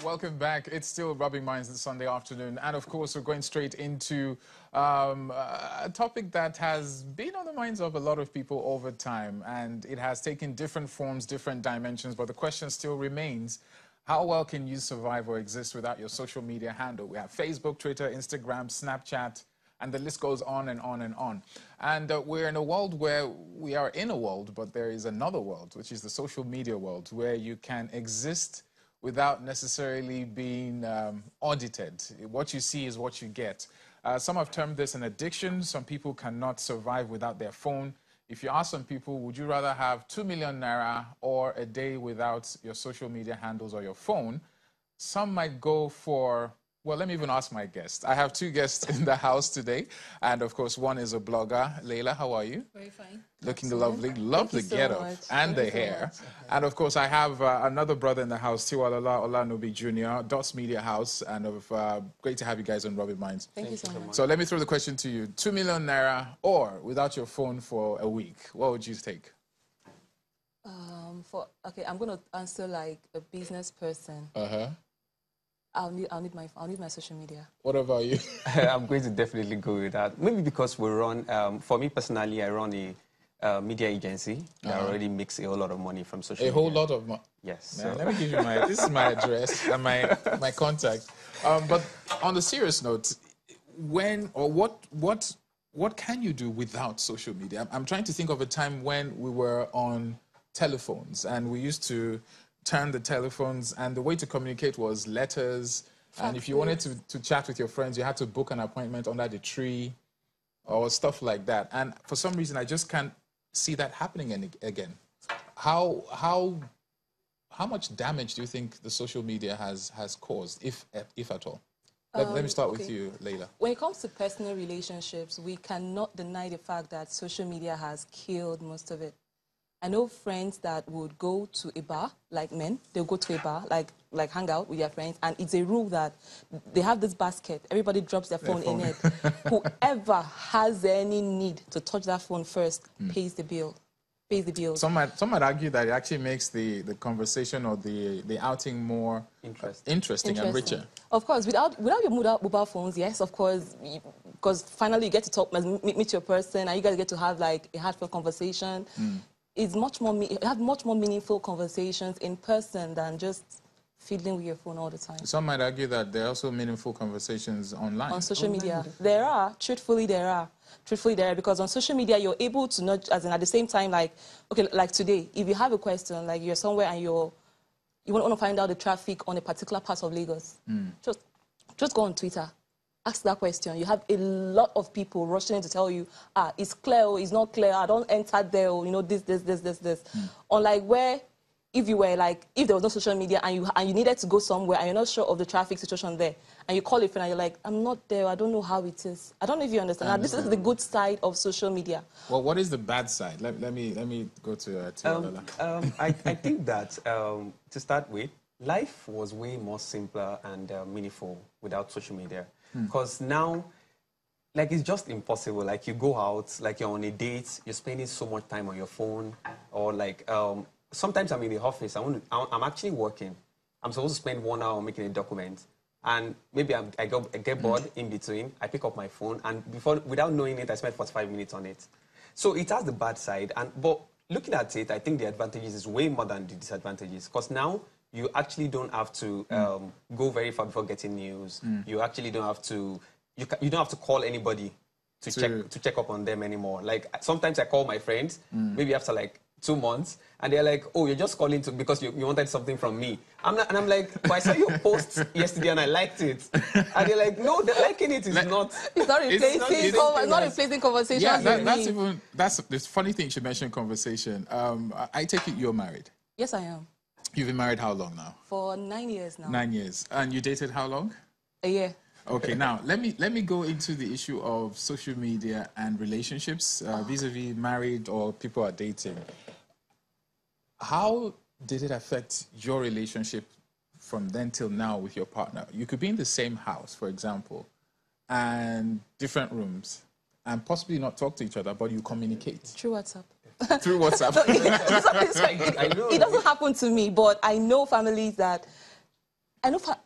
Welcome back. It's still Rubbing Minds this Sunday afternoon. And of course, we're going straight into a topic that has been on the minds of a lot of people over time. And it has taken different forms, different dimensions. But the question still remains, how well can you survive or exist without your social media handle? We have Facebook, Twitter, Instagram, Snapchat, and the list goes on and on and on. And we're in a world where we are in a world, but there is another world, which is the social media world, where you can exist without necessarily being audited. What you see is what you get. Some have termed this an addiction. Some people cannot survive without their phone. If you ask some people, would you rather have 2 million naira or a day without your social media handles or your phone? Some might go for, well, let me even ask my guest. I have two guests in the house today. And of course, one is a blogger. Leila, how are you? Very fine. Looking lovely. Love the get-up and the hair. And of course, I have another brother in the house, Tiwalala Olanubi Jr., Dots Media House. And great to have you guys on Rubbin Minds. Thank you so much. So let me throw the question to you. 2 million naira or without your phone for a week, what would you take? Okay, I'm going to answer like a business person. I'll need my social media. What about you? I'm going to definitely go with that. Maybe because we run, for me personally, I run a media agency that already makes a whole lot of money from social media. A whole lot of money? Yes. Man, let me give you this is my address and my contact. But on the serious note, what can you do without social media? I'm trying to think of a time when we were on telephones and we used to turn the telephones, and the way to communicate was letters. And if you wanted to chat with your friends, you had to book an appointment under the tree or stuff like that. And for some reason, I just can't see that happening again. How much damage do you think the social media has caused, if at all? Let me start with you, Leila. When it comes to personal relationships, we cannot deny the fact that social media has killed most of it. I know friends that would go to a bar, like men, they'll go to a bar, like hang out with their friends, and it's a rule that they have this basket, everybody drops their phone in it. Whoever has any need to touch that phone first pays the bill. Some might argue that it actually makes the conversation or the outing more interesting and richer. Of course, without your mobile phones, yes, of course, because finally you get to talk, meet your person, and you guys get to have like a heartfelt conversation. It's much more, you have much more meaningful conversations in person than just fiddling with your phone all the time. Some might argue that there are also meaningful conversations online. On social media. There are. Truthfully, there are. Because on social media, you're able to not, as in at the same time, like, okay, like today, if you have a question, like you're somewhere and you want to find out the traffic on a particular part of Lagos, just go on Twitter. Ask that question. You have a lot of people rushing in to tell you, it's clear, or it's not clear, I don't enter there, or, you know, this. Unlike where, if there was no social media and you needed to go somewhere and you're not sure of the traffic situation there, and you call a friend and you're like, I'm not there, I don't know how it is. I don't know if you understand. Now, this is the good side of social media. Well, what is the bad side? Let me go to Lola. I think that, to start with, life was way more simpler and meaningful without social media. Because now, like, it's just impossible. Like, you go out, like, you're on a date, you're spending so much time on your phone, or like, sometimes I'm in the office, I'm actually working. I'm supposed to spend 1 hour making a document, and maybe I get bored in between, I pick up my phone, and without knowing it, I spend 45 minutes on it. So it has the bad side, but looking at it, I think the advantages is way more than the disadvantages, because now, you actually don't have to go very far before getting news. You actually don't have to, you don't have to call anybody to check up on them anymore. Like, sometimes I call my friends, maybe after like 2 months, and they're like, oh, you're just calling because you wanted something from me. And I'm like, but I saw your post yesterday and I liked it. And they're like, no, liking it is not. It's not replacing conversations. Yeah, that's the funny thing you should mention conversation. I take it you're married. Yes, I am. You've been married how long now? For 9 years now. 9 years. And you dated how long? A year. Okay, now let me go into the issue of social media and relationships vis-a-vis married or people are dating. How did it affect your relationship from then till now with your partner? You could be in the same house, for example, and different rooms, and possibly not talk to each other, but you communicate. Through WhatsApp. Through WhatsApp. It doesn't happen to me, but I know families that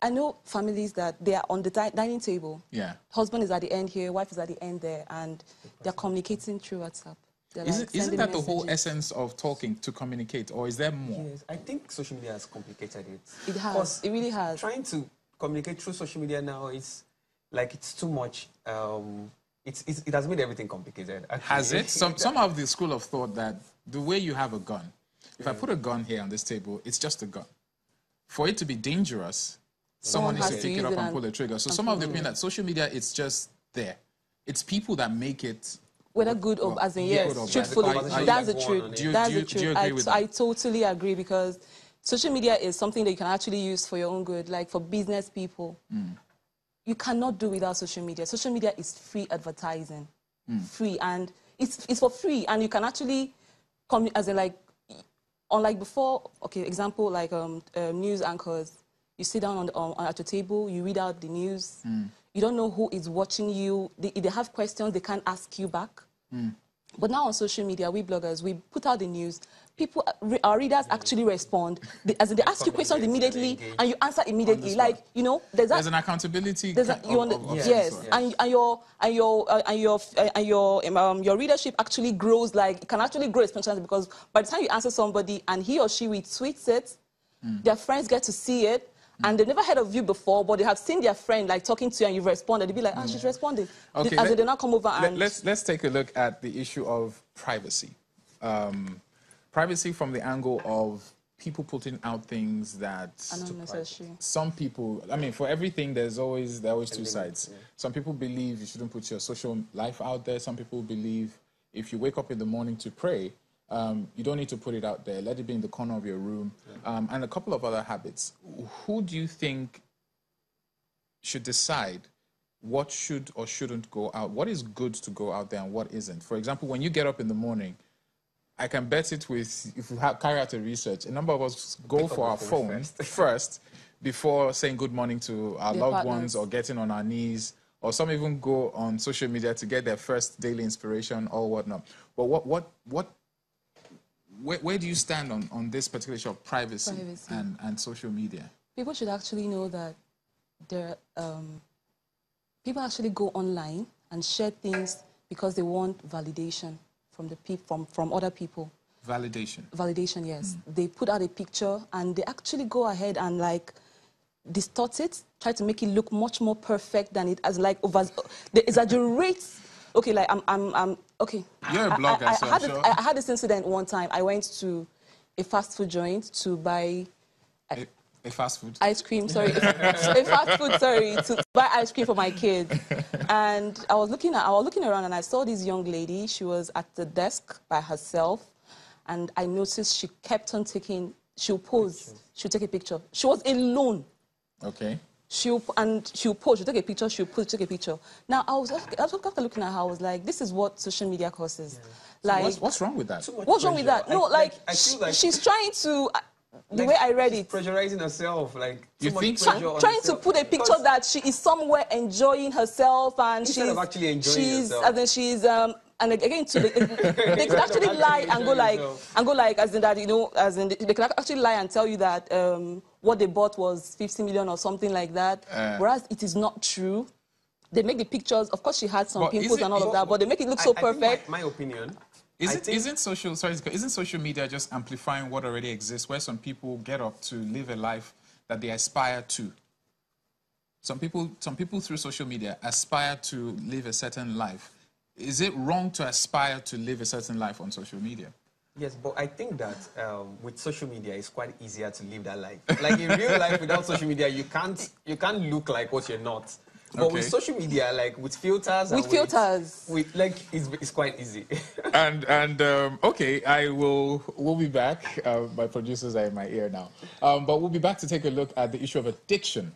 I know families that they are on the dining table. Yeah. Husband is at the end here, wife is at the end there, and they're communicating through WhatsApp. Isn't that the whole essence of talking, to communicate, or is there more? Yes, I think social media has complicated it. It has. It really has. Trying to communicate through social media now, it's too much. It has made everything complicated. Actually. Has it? Some have the school of thought that the way you have a gun, if I put a gun here on this table, it's just a gun. For it to be dangerous, someone needs to pick it up and pull the trigger. So some of the opinion that social media, it's just there. It's people that make it. Whether good or as in yes, truthfully, that's the truth. That's the truth. Do you agree with that? I totally agree, because social media is something that you can actually use for your own good, like for business people. You cannot do without social media. Social media is free advertising, free, and it's for free, and you can actually come as in like. Unlike before, okay, example, like news anchors, you sit down at your table, you read out the news, you don't know who is watching you, if they have questions, they can't ask you back. But now on social media, we bloggers, we put out the news, people, our readers actually respond. They ask you questions immediately, and you answer immediately. Like, you know, there's an accountability. Yes, and your readership actually grows. Like, it can actually grow exponentially, because by the time you answer somebody and he or she retweets it, their friends get to see it. And they've never heard of you before, but they have seen their friend like talking to you, and you've responded. They'll be like, "Ah, she's responding." Okay, they not come over and let's take a look at the issue of privacy. Privacy from the angle of people putting out things that some people. I mean, for everything, there are always two sides. Yeah. Some people believe you shouldn't put your social life out there. Some people believe if you wake up in the morning to pray, you don't need to put it out there. Let it be in the corner of your room. And a couple of other habits. Who do you think should decide what should or shouldn't go out? What is good to go out there and what isn't? For example, when you get up in the morning, I can bet it with, if we carry out a research, a number of us go for our phone first before saying good morning to our loved ones or getting on our knees, or some even go on social media to get their first daily inspiration or whatnot. But where do you stand on this particular issue of privacy. And social media? People should actually know that people actually go online and share things because they want validation from other people. Validation? Validation, yes. They put out a picture and they actually go ahead and like distort it, try to make it look much more perfect than it as like they exaggerate. Okay, like I'm okay. You're a blogger, so I'm sure. I had this incident one time. I went to a fast food joint to buy a fast food ice cream. Sorry, a fast food. Sorry, to buy ice cream for my kids. And I was looking around and I saw this young lady. She was at the desk by herself, and I noticed she kept on taking. She'll pose. She'll take a picture. She was alone. Okay. She'll pose, she'll take a picture, she'll pose, take a picture. Now, after looking at her, I was like, this is what social media causes. Yeah. Like, so what's wrong with that? What's wrong with that? No, I feel like she's trying to, the way I read it. Pressurizing herself, like, you think trying to put a picture that she is somewhere enjoying herself, and instead of actually enjoying herself. And then she's, and again, they could actually lie and go like, as in that, you know, as in they could actually lie and tell you that what they bought was 50 million or something like that, whereas it is not true. They make the pictures. Of course, she had some pimples and all of that, but they make it look so perfect. My opinion. Isn't social media just amplifying what already exists, where some people get up to live a life that they aspire to? Some people through social media aspire to live a certain life. Is it wrong to aspire to live a certain life on social media? Yes, but I think that with social media, it's quite easier to live that life. Like in real life, without social media, you can't look like what you're not. But with social media, like with filters, it's quite easy. Okay, we'll be back. My producers are in my ear now, but we'll be back to take a look at the issue of addiction.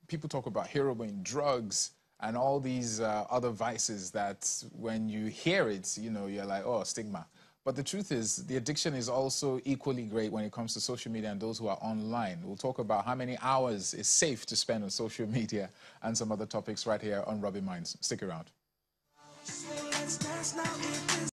People talk about heroin, drugs, and all these other vices that when you hear it, you know, you're like, oh, stigma. But the truth is, the addiction is also equally great when it comes to social media and those who are online. We'll talk about how many hours is safe to spend on social media and some other topics right here on Rubbin Minds. Stick around.